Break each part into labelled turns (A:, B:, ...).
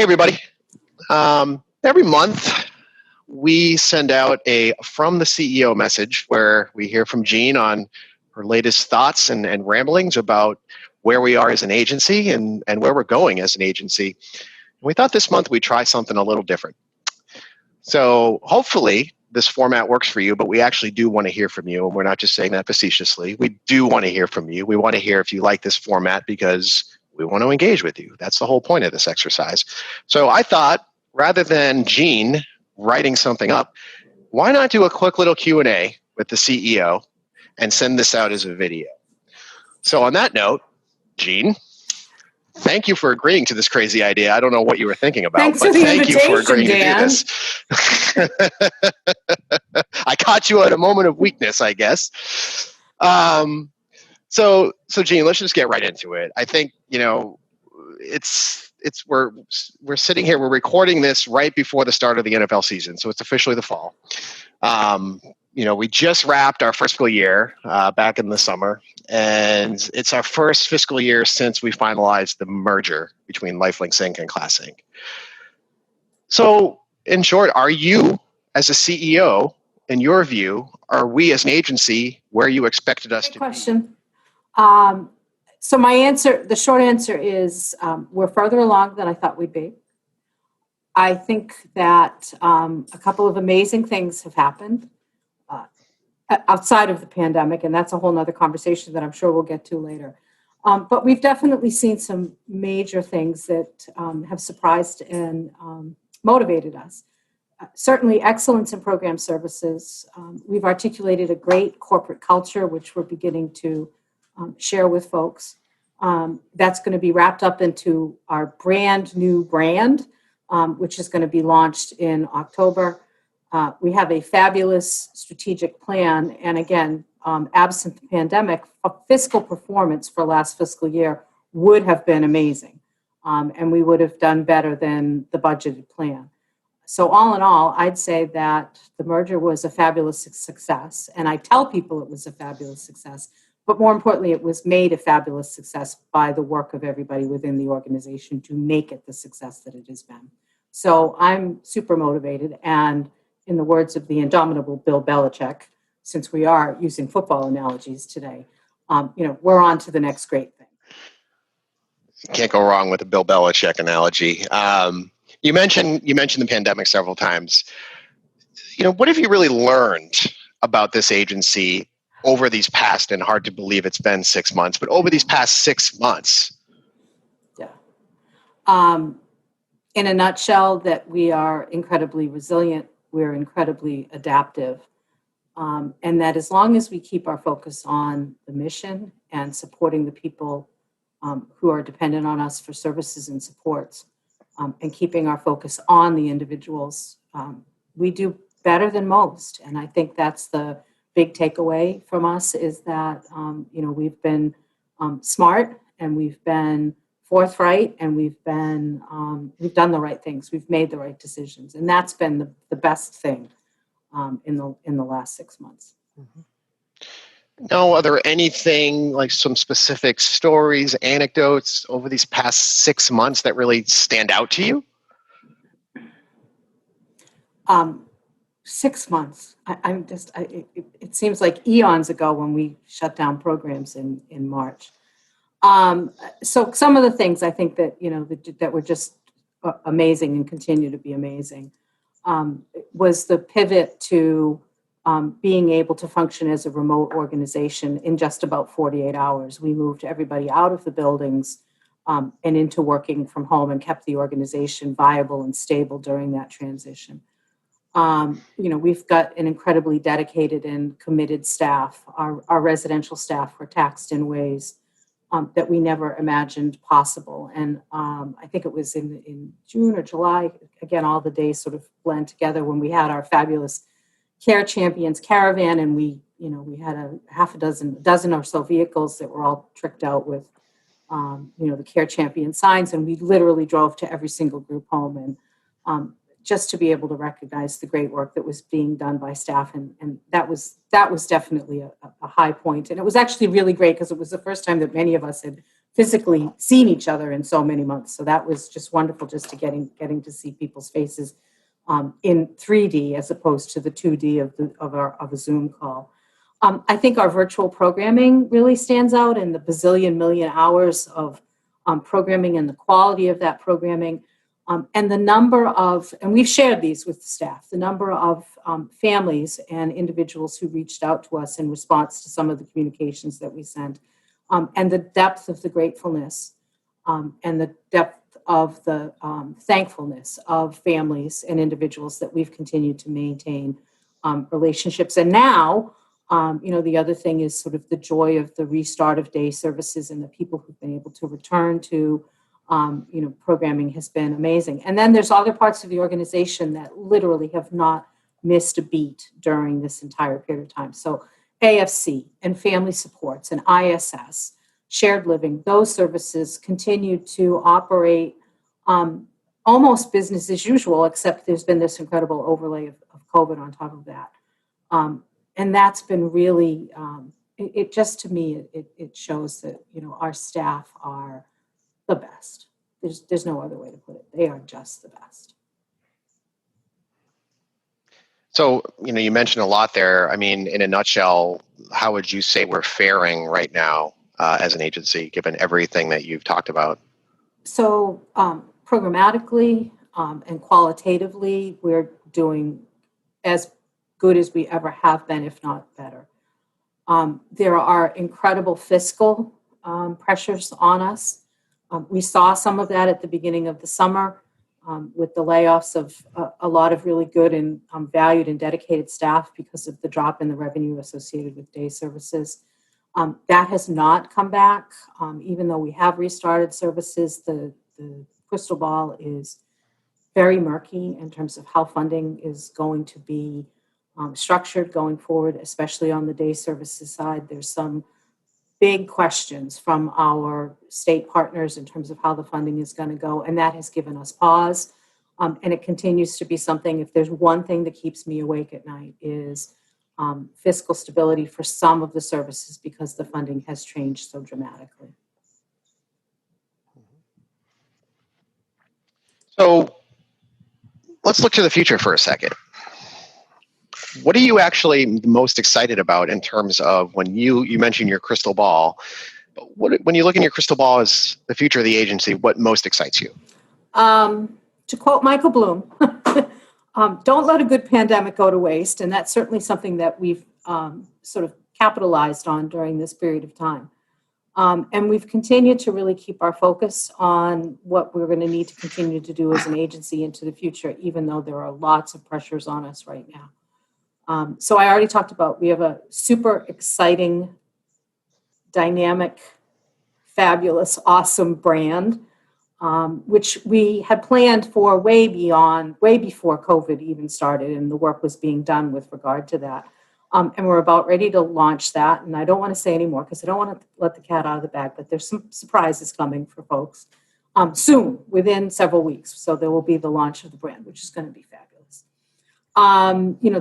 A: Hey, everybody. Every month, we send out a From the CEO message where we hear from Jean on her latest thoughts and ramblings about where we are as an agency and where we're going as an agency. We thought this month we'd try something a little different. So hopefully this format works for you, but we actually do want to hear from you. And we're not just saying that facetiously. We do want to hear from you. We want to hear if you like this format because we want to engage with you. That's the whole point of this exercise. So I thought, rather than Jean writing something up, why not do a quick little Q&A with the CEO and send this out as a video? So on that note, Jean, thank you for agreeing to this crazy idea. I don't know what you were thinking about,
B: Thanks
A: but
B: for the
A: thank you for agreeing
B: Dan.
A: to do this. I caught you at a moment of weakness, I guess. So Jean, let's just get right into it. I think, we're sitting here, we're recording this right before the start of the NFL season, so it's officially the fall. We just wrapped our first fiscal year back in the summer, and it's our first fiscal year since we finalized the merger between LifeLinks Inc. and Class Inc. So, in short, are you, as a CEO, in your view, are we as an agency where you expected us to
B: be? So the short answer is we're further along than I thought we'd be. I think that a couple of amazing things have happened outside of the pandemic, and that's a whole nother conversation that I'm sure we'll get to later. But we've definitely seen some major things that have surprised and motivated us. Certainly excellence in program services. We've articulated a great corporate culture, which we're beginning to share with folks. That's going to be wrapped up into our brand new brand, which is going to be launched in October. We have a fabulous strategic plan. And again, absent the pandemic, fiscal performance for last fiscal year would have been amazing. And we would have done better than the budgeted plan. So all in all, I'd say that the merger was a fabulous success. And I tell people it was a fabulous success. But more importantly, it was made a fabulous success by the work of everybody within the organization to make it the success that it has been. So I'm super motivated. And in the words of the indomitable Bill Belichick, since we are using football analogies today, we're on to the next great thing.
A: Can't go wrong with the Bill Belichick analogy. You mentioned the pandemic several times. What have you really learned about this agency over these past, and hard to believe it's been 6 months, but over these past 6 months?
B: Yeah. In a nutshell, that we are incredibly resilient, we're incredibly adaptive, and that as long as we keep our focus on the mission and supporting the people who are dependent on us for services and supports, and keeping our focus on the individuals, we do better than most. And I think that's the big takeaway from us, is that we've been smart, and we've been forthright, and we've done the right things. We've made the right decisions, and that's been the best thing in the last 6 months.
A: Mm-hmm. Now, are there anything, like some specific stories, anecdotes over these past 6 months that really stand out to you?
B: 6 months. It seems like eons ago when we shut down programs in March. So some of the things I think that that were just amazing and continue to be amazing was the pivot to being able to function as a remote organization in just about 48 hours. We moved everybody out of the buildings and into working from home, and kept the organization viable and stable during that transition. We've got an incredibly dedicated and committed staff. Our residential staff were taxed in ways that we never imagined possible. And I think it was in June or July, again, all the days sort of blend together, when we had our fabulous Care Champions caravan, and we had a dozen or so vehicles that were all tricked out with, the Care Champion signs, and we literally drove to every single group home, and just to be able to recognize the great work that was being done by staff, and that was definitely a high point. And it was actually really great, because it was the first time that many of us had physically seen each other in so many months. So that was just wonderful, just to getting to see people's faces in 3D as opposed to the 2D of a Zoom call. I think our virtual programming really stands out, and the bazillion million hours of programming and the quality of that programming, and the number of, and we've shared these with the staff, the number of families and individuals who reached out to us in response to some of the communications that we sent, and the depth of the gratefulness, and the depth of the thankfulness of families and individuals that we've continued to maintain relationships. And now, the other thing is sort of the joy of the restart of day services, and the people who've been able to return to, programming has been amazing. And then there's other parts of the organization that literally have not missed a beat during this entire period of time. So AFC and family supports and ISS, shared living, those services continue to operate almost business as usual, except there's been this incredible overlay of COVID on top of that. And that's been really, it just, to me, it shows that, our staff are the best. There's no other way to put it. They are just the best.
A: So, you mentioned a lot there. I mean, in a nutshell, how would you say we're faring right now as an agency, given everything that you've talked about?
B: So, programmatically and qualitatively, we're doing as good as we ever have been, if not better. There are incredible fiscal pressures on us. We saw some of that at the beginning of the summer with the layoffs of a lot of really good and valued and dedicated staff because of the drop in the revenue associated with day services. That has not come back. Even though we have restarted services, the crystal ball is very murky in terms of how funding is going to be structured going forward, especially on the day services side. There's some big questions from our state partners in terms of how the funding is going to go, and that has given us pause. And it continues to be something, if there's one thing that keeps me awake at night, is fiscal stability for some of the services, because the funding has changed so dramatically.
A: So let's look to the future for a second. What are you actually most excited about in terms of, when you mentioned your crystal ball, when you look in your crystal ball as the future of the agency, what most excites you?
B: To quote Michael Bloom, don't let a good pandemic go to waste. And that's certainly something that we've sort of capitalized on during this period of time. And we've continued to really keep our focus on what we're going to need to continue to do as an agency into the future, even though there are lots of pressures on us right now. So I already talked about, we have a super exciting, dynamic, fabulous, awesome brand, which we had planned for way before COVID even started, and the work was being done with regard to that. And we're about ready to launch that. And I don't want to say any more because I don't want to let the cat out of the bag, but there's some surprises coming for folks soon, within several weeks. So there will be the launch of the brand, which is going to be fabulous.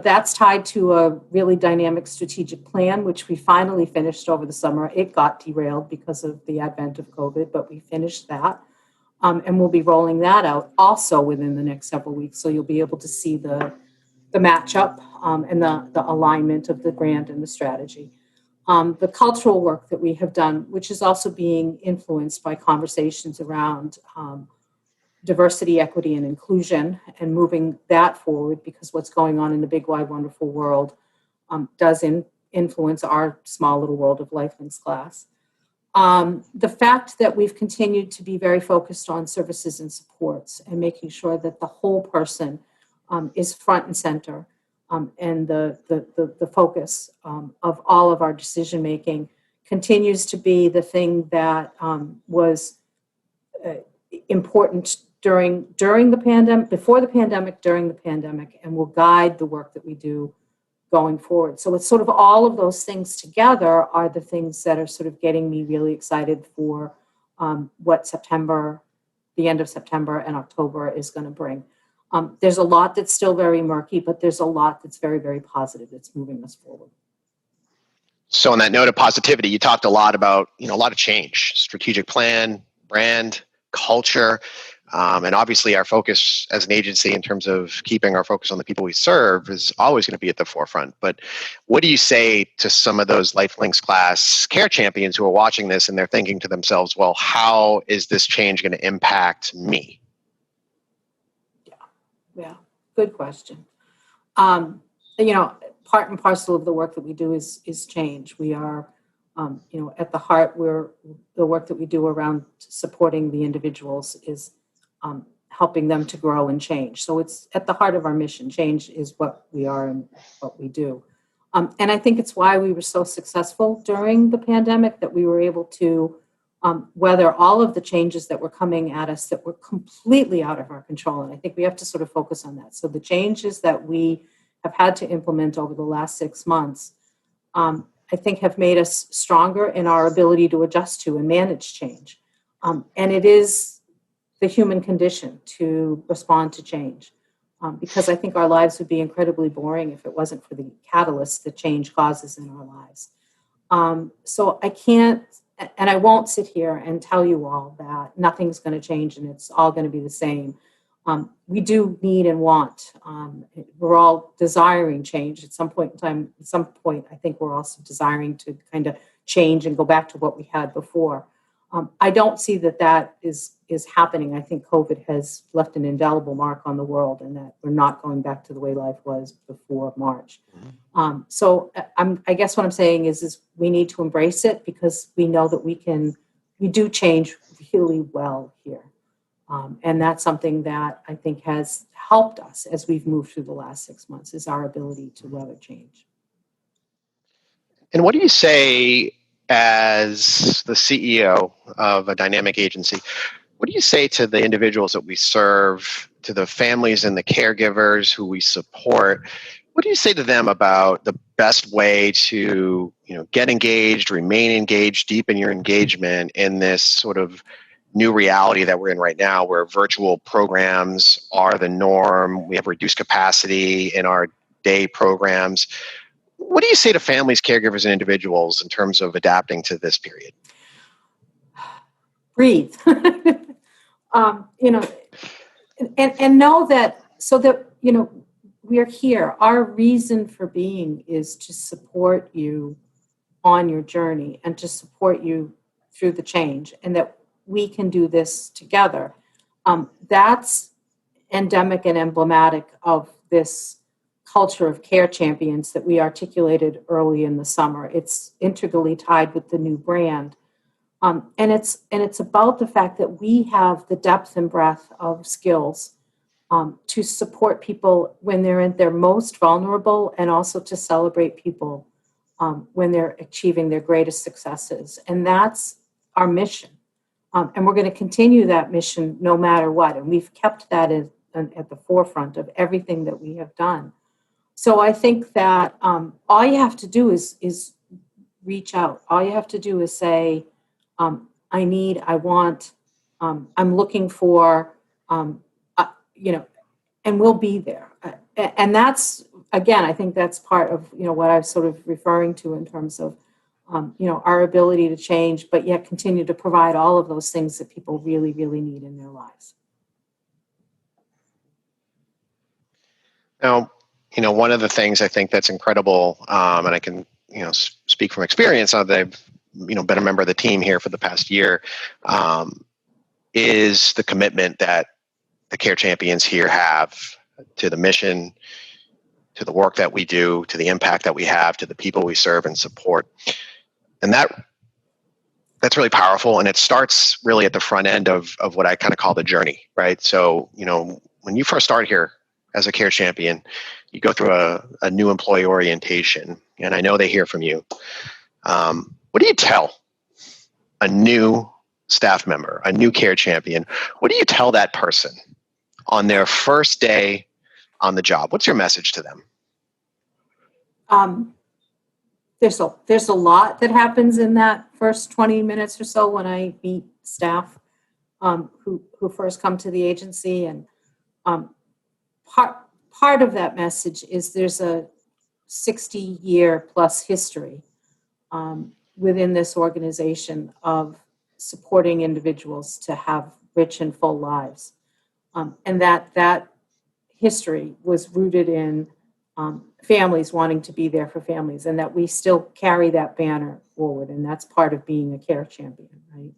B: That's tied to a really dynamic strategic plan, which we finally finished over the summer. It got derailed because of the advent of COVID, but we finished that. And we'll be rolling that out also within the next several weeks. So you'll be able to see the matchup and the alignment of the brand and the strategy. The cultural work that we have done, which is also being influenced by conversations around diversity, equity, and inclusion, and moving that forward, because what's going on in the big, wide, wonderful world does influence our small little world of Life Links class. The fact that we've continued to be very focused on services and supports and making sure that the whole person is front and center, and the focus of all of our decision making continues to be the thing that was important during the pandemic, before the pandemic, during the pandemic, and will guide the work that we do going forward. So it's sort of all of those things together are the things that are sort of getting me really excited for what September, the end of September and October is going to bring. There's a lot that's still very murky, but there's a lot that's very, very positive that's moving us forward.
A: So on that note of positivity, you talked a lot about, a lot of change, strategic plan, brand, culture, and obviously our focus as an agency in terms of keeping our focus on the people we serve is always going to be at the forefront. But what do you say to some of those LifeLinks class care champions who are watching this and they're thinking to themselves, well, how is this change going to impact me?
B: Yeah, good question. Part and parcel of the work that we do is change. We are, at the heart, the work that we do around supporting the individuals is helping them to grow and change. So it's at the heart of our mission. Change is what we are and what we do. And I think it's why we were so successful during the pandemic, that we were able to weather all of the changes that were coming at us that were completely out of our control. And I think we have to sort of focus on that. So the changes that we have had to implement over the last 6 months, I think have made us stronger in our ability to adjust to and manage change. And it is the human condition to respond to change. Because I think our lives would be incredibly boring if it wasn't for the catalyst that change causes in our lives. So I can't, and I won't sit here and tell you all that nothing's going to change and it's all going to be the same. We do need and want. We're all desiring change at some point in time. At some point, I think we're also desiring to kind of change and go back to what we had before. I don't see that is happening. I think COVID has left an indelible mark on the world, and that we're not going back to the way life was before March. So I guess what I'm saying is we need to embrace it, because we know that we do change really well here. And that's something that I think has helped us as we've moved through the last 6 months, is our ability to weather change.
A: And what do you say as the CEO of a dynamic agency? What do you say to the individuals that we serve, to the families and the caregivers who we support? What do you say to them about the best way to, get engaged, remain engaged, deepen your engagement in this sort of new reality that we're in right now, where virtual programs are the norm? We have reduced capacity in our day programs. What do you say to families, caregivers, and individuals in terms of adapting to this period?
B: Breathe. And know that, so that, we are here. Our reason for being is to support you on your journey and to support you through the change, and that we can do this together. That's endemic and emblematic of this culture of care champions that we articulated early in the summer. It's integrally tied with the new brand. And it's about the fact that we have the depth and breadth of skills to support people when they're at their most vulnerable, and also to celebrate people when they're achieving their greatest successes. And that's our mission. And we're going to continue that mission no matter what. And we've kept that at the forefront of everything that we have done. So I think that all you have to do is reach out. All you have to do is say, I need, I want, I'm looking for, and we'll be there. And that's, again, I think that's part of, what I was sort of referring to in terms of, our ability to change, but yet continue to provide all of those things that people really, really need in their lives.
A: Now, one of the things I think that's incredible, and I can, speak from experience, I've, been a member of the team here for the past year, is the commitment that the care champions here have to the mission, to the work that we do, to the impact that we have, to the people we serve and support. And that's really powerful. And it starts really at the front end of what I kind of call the journey, right? So, when you first start here as a care champion, you go through a new employee orientation, and I know they hear from you. What do you tell a new staff member, a new care champion? What do you tell that person on their first day on the job? What's your message to them?
B: There's a lot that happens in that first 20 minutes or so when I meet staff who first come to the agency. And part of that message is there's a 60-year plus history within this organization of supporting individuals to have rich and full lives. And that history was rooted in families wanting to be there for families, and that we still carry that banner forward. And that's part of being a care champion, right?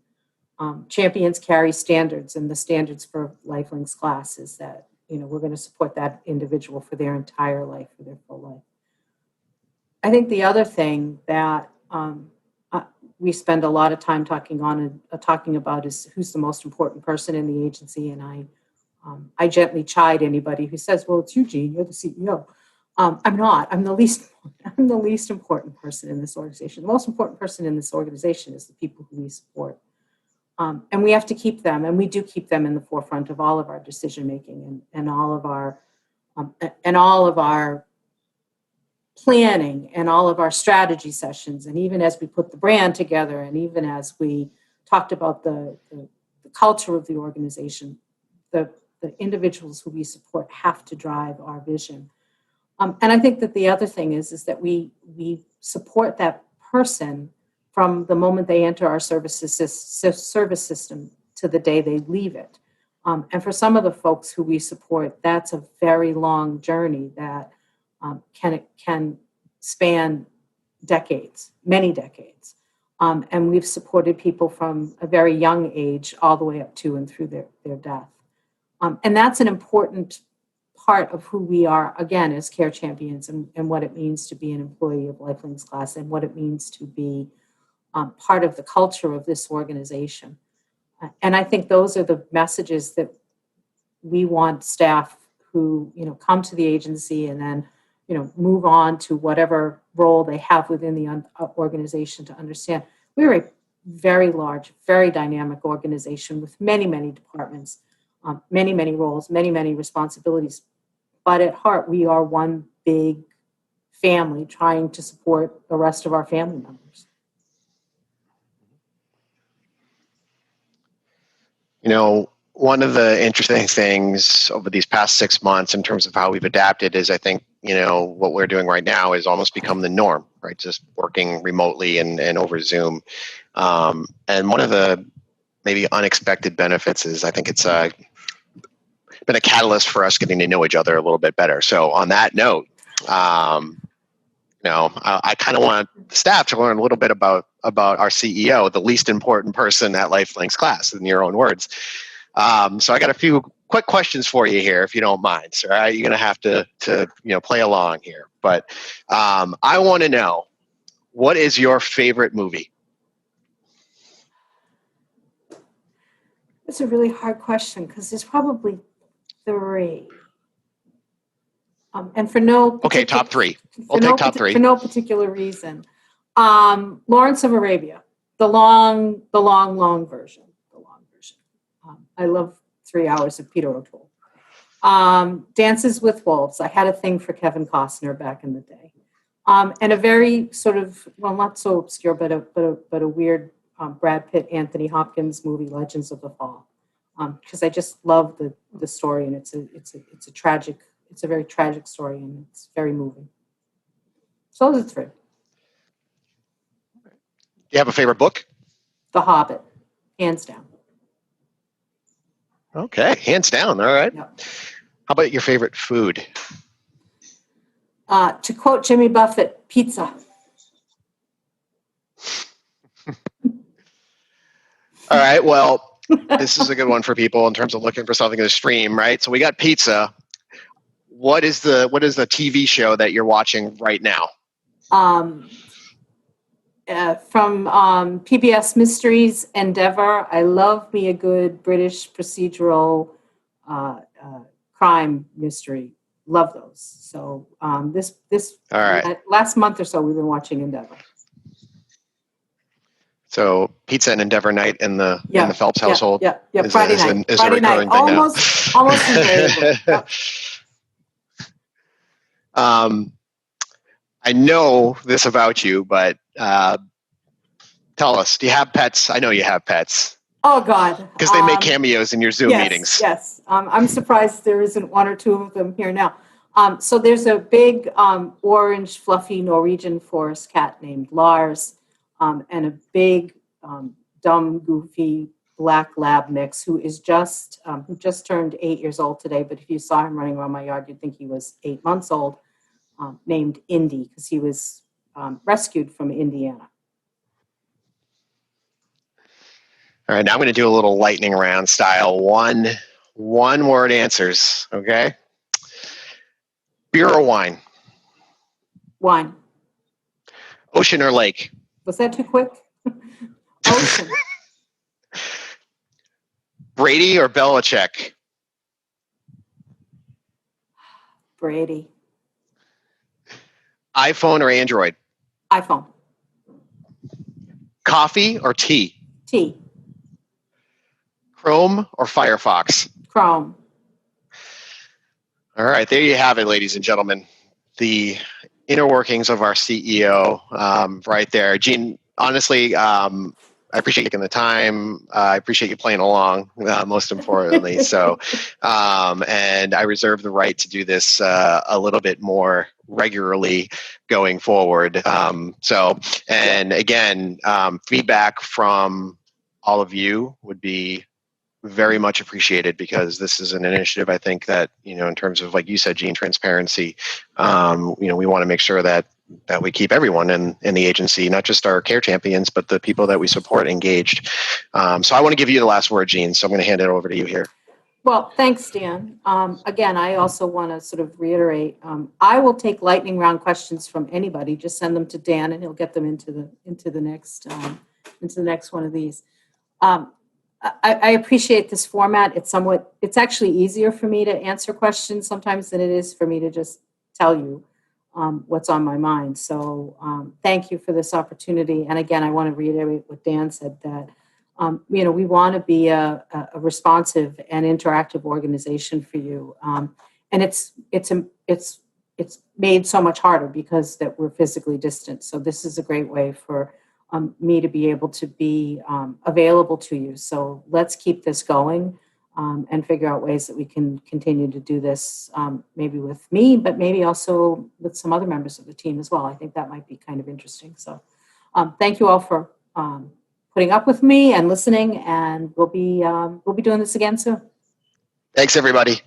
B: Champions carry standards, and the standards for Lifelinks class is that, we're going to support that individual for their entire life, for their full life. I think the other thing that we spend a lot of time talking about is who's the most important person in the agency. And I gently chide anybody who says, "Well, it's you, Jean. You're the CEO." I'm not. I'm the least important person in this organization. The most important person in this organization is the people who we support. And we have to keep them, and we do keep them in the forefront of all of our decision making and all of our planning and all of our strategy sessions. And even as we put the brand together, and even as we talked about the culture of the organization, the individuals who we support have to drive our vision. And I think that the other thing is that we support that person from the moment they enter our service system to the day they leave it. And for some of the folks who we support, that's a very long journey that can span decades, many decades. And we've supported people from a very young age all the way up to and through their death. And that's an important part of who we are, again, as care champions, and what it means to be an employee of Lifelinks class, and what it means to be part of the culture of this organization. And I think those are the messages that we want staff who, come to the agency and then, move on to whatever role they have within the organization to understand. We're a very large, very dynamic organization with many, many departments, many, many roles, many, many responsibilities. But at heart, we are one big family trying to support the rest of our family members.
A: One of the interesting things over these past 6 months in terms of how we've adapted is, I think, what we're doing right now is almost become the norm, right? Just working remotely and over Zoom. And one of the maybe unexpected benefits is I think it's been a catalyst for us getting to know each other a little bit better. So on that note, I kind of want the staff to learn a little bit about our CEO, the least important person at Lifelinks class, in your own words. So I got a few quick questions for you here, if you don't mind. So, all right, you're going to have to play along here. But I want to know, what is your favorite movie?
B: That's a really hard question because there's probably 3. And for no
A: okay, top 3. We'll take top 3
B: for no particular reason. Lawrence of Arabia, the long version. I love 3 hours of Peter O'Toole. Dances with Wolves. I had a thing for Kevin Costner back in the day. And a very sort of, well, not so obscure, but a weird Brad Pitt, Anthony Hopkins movie, Legends of the Fall. Because I just love the story, and it's a very tragic story, and it's very moving. So those are 3.
A: Do you have a favorite book?
B: The Hobbit, hands down.
A: Okay, hands down. All right.
B: Yep.
A: How about your favorite food?
B: To quote Jimmy Buffett, pizza.
A: All right. Well, this is a good one for people in terms of looking for something to stream, right? So we got pizza. What is the TV show that you're watching right now?
B: From PBS Mysteries, Endeavour. I love me a good British procedural crime mystery. Love those. So this
A: all right.
B: Last month or so, we've been watching Endeavour.
A: So pizza and Endeavour night in the Phelps household.
B: Yeah.
A: Friday
B: night.
A: Is a recurring thing
B: almost invariable. Yep.
A: I know this about you, but tell us, do you have pets? I know you have pets.
B: Oh, God.
A: Because they make cameos in your Zoom meetings.
B: Yes. I'm surprised there isn't 1 or 2 of them here now. So there's a big orange, fluffy Norwegian forest cat named Lars. and a big, dumb, goofy black lab mix who just turned 8 years old today. But if you saw him running around my yard, you'd think he was 8 months old, named Indy because he was rescued from Indiana.
A: All right, now I'm going to do a little lightning round style. One word answers, okay? Beer or wine?
B: Wine.
A: Ocean or lake?
B: Was that too quick? Ocean.
A: Brady or Belichick?
B: Brady.
A: iPhone or Android?
B: iPhone.
A: Coffee or tea?
B: Tea.
A: Chrome or Firefox?
B: Chrome.
A: All right, there you have it, ladies and gentlemen. The inner workings of our CEO right there. Gene, honestly, I appreciate you taking the time. I appreciate you playing along, most importantly. So, and I reserve the right to do this a little bit more regularly going forward. And again, feedback from all of you would be very much appreciated because this is an initiative I think that, in terms of, like you said, Gene, transparency, we want to make sure that we keep everyone in the agency, not just our care champions, but the people that we support engaged. So I want to give you the last word, Gene. So I'm going to hand it over to you here.
B: Well, thanks, Dan. Again, I also want to sort of reiterate, I will take lightning round questions from anybody. Just send them to Dan and he'll get them into the next one of these. I appreciate this format. It's actually easier for me to answer questions sometimes than it is for me to just tell you what's on my mind. So thank you for this opportunity. And again, I want to reiterate what Dan said, that we want to be a responsive and interactive organization for you. And it's made so much harder because that we're physically distant. So this is a great way for me to be able to be available to you. So let's keep this going and figure out ways that we can continue to do this, maybe with me, but maybe also with some other members of the team as well. I think that might be kind of interesting. So thank you all for putting up with me and listening, and we'll be doing this again soon.
A: Thanks, everybody.